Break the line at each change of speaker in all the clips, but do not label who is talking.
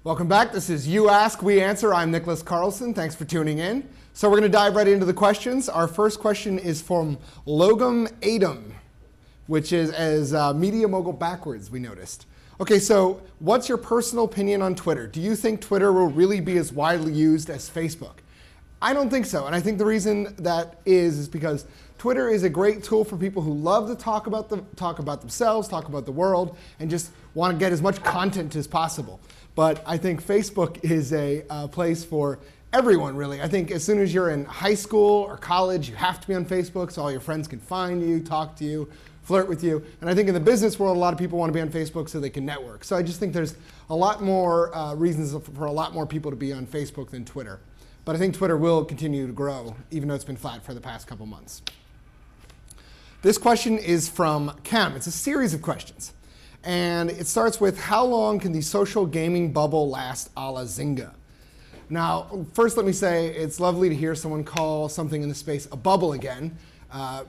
Welcome back. This is You Ask, We Answer. I'm Nicholas Carlson. Thanks for tuning in. So we're going to dive right into the questions. Our first question is from Logum Adam, which is as media mogul backwards, we noticed. Okay, so what's your personal opinion on Twitter? Do you think Twitter will really be as widely used as Facebook? I don't think so, and I think the reason that is because Twitter is a great tool for people who love to talk about themselves, talk about the world, and just want to get as much content as possible. But I think Facebook is a place for everyone, really. I think as soon as you're in high school or college, you have to be on Facebook so all your friends can find you, talk to you, flirt with you. And I think in the business world, a lot of people want to be on Facebook so they can network. So I just think there's a lot more reasons for a lot more people to be on Facebook than Twitter. But I think Twitter will continue to grow, even though it's been flat for the past couple months. This question is from Chem. It's a series of questions. And it starts with, how long can the social gaming bubble last a la Zynga? Now, first let me say it's lovely to hear someone call something in the space a bubble again.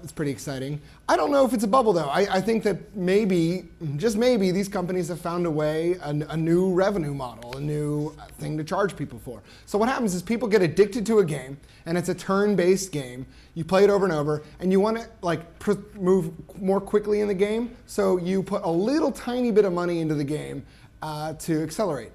It's pretty exciting. I don't know if it's a bubble, though. I think that maybe, just maybe, these companies have found a way, a new revenue model, a new thing to charge people for. So what happens is people get addicted to a game, and it's a turn-based game. You play it over and over, and you want to move more quickly in the game, so you put a little tiny bit of money into the game to accelerate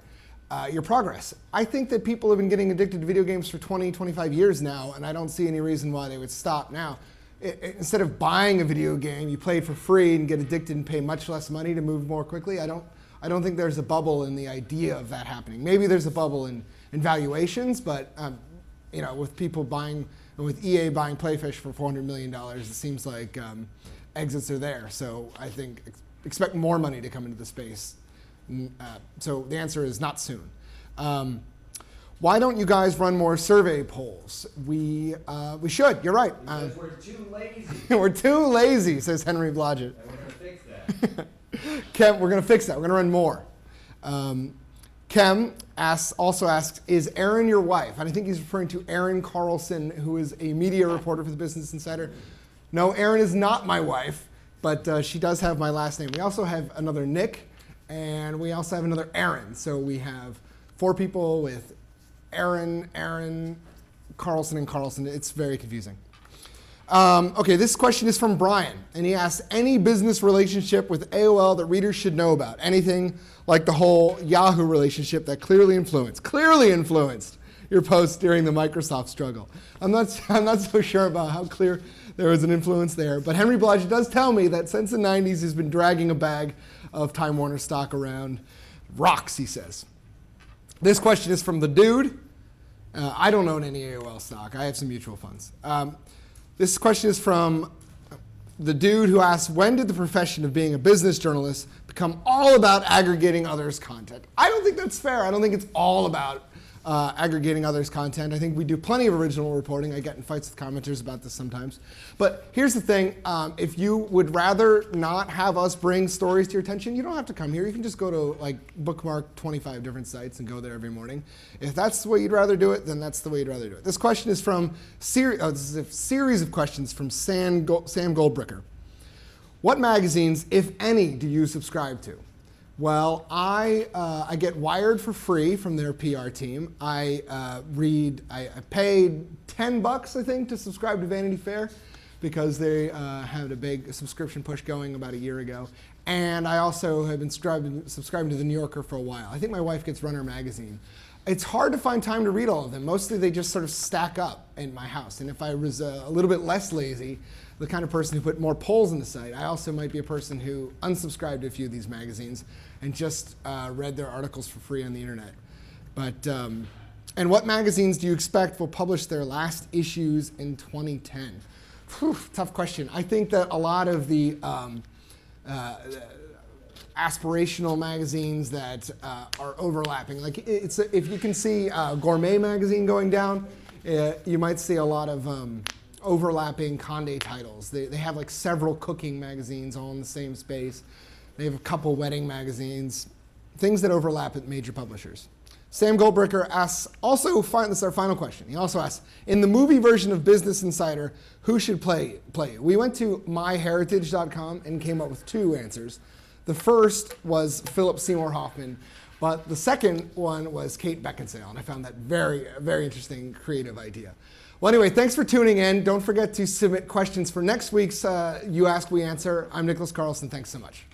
your progress. I think that people have been getting addicted to video games for 20, 25 years now, and I don't see any reason why they would stop now. Instead of buying a video game, you play it for free and get addicted and pay much less money to move more quickly. I don't think there's a bubble in the idea of that happening. Maybe there's a bubble in valuations, but with people buying, with EA buying Playfish for $400 million, it seems like exits are there. So I think expect more money to come into the space. So the answer is not soon. Why don't you guys run more survey polls? We should. You're right.
Because we're too lazy.
We're too lazy, says Henry Blodgett.
And we're going to fix that.
Kem, we're going to fix that. We're going to run more. Kem also asks, is Erin your wife? And I think he's referring to Erin Carlson, who is a media reporter for the Business Insider. No, Erin is not my wife, but she does have my last name. We also have another Nick, and we also have another Aaron. So we have 4 people with Aaron, Carlson, and Carlson. It's very confusing. Okay, this question is from Brian, and he asks, any business relationship with AOL that readers should know about? Anything like the whole Yahoo relationship that clearly influenced your post during the Microsoft struggle? I'm not so sure about how clear there was an influence there, but Henry Blodgett does tell me that since the 90s he's been dragging a bag of Time Warner stock around. Rocks, he says. This question is from the dude. I don't own any AOL stock. I have some mutual funds. This question is from the dude who asks, when did the profession of being a business journalist become all about aggregating others' content? I don't think that's fair. I don't think it's all about aggregating others' content. I think we do plenty of original reporting. I get in fights with commenters about this sometimes. But here's the thing. If you would rather not have us bring stories to your attention, you don't have to come here. You can just go to bookmark 25 different sites and go there every morning. If that's the way you'd rather do it, then that's the way you'd rather do it. This question is from this is a series of questions from Sam Goldbricker. What magazines, if any, do you subscribe to? Well, I get Wired for free from their PR team. I paid $10, I think, to subscribe to Vanity Fair because they had a big subscription push going about a year ago. And I also have been subscribing to The New Yorker for a while. I think my wife gets Runner magazine. It's hard to find time to read all of them. Mostly they just sort of stack up in my house. And if I was a little bit less lazy, the kind of person who put more polls in the site, I also might be a person who unsubscribed to a few of these magazines and just read their articles for free on the internet. But, and what magazines do you expect will publish their last issues in 2010? Whew, tough question. I think that a lot of the aspirational magazines that are overlapping, like if you can see Gourmet magazine going down, you might see a lot of overlapping Condé titles. They have like several cooking magazines all in the same space. They have a couple wedding magazines, things that overlap at major publishers. Sam Goldbricker asks, this is our final question. He also asks, in the movie version of Business Insider, who should play it? We went to myheritage.com and came up with 2 answers. The first was Philip Seymour Hoffman. But the second one was Kate Beckinsale, and I found that very, very interesting, creative idea. Well, anyway, thanks for tuning in. Don't forget to submit questions for next week's You Ask, We Answer. I'm Nicholas Carlson. Thanks so much.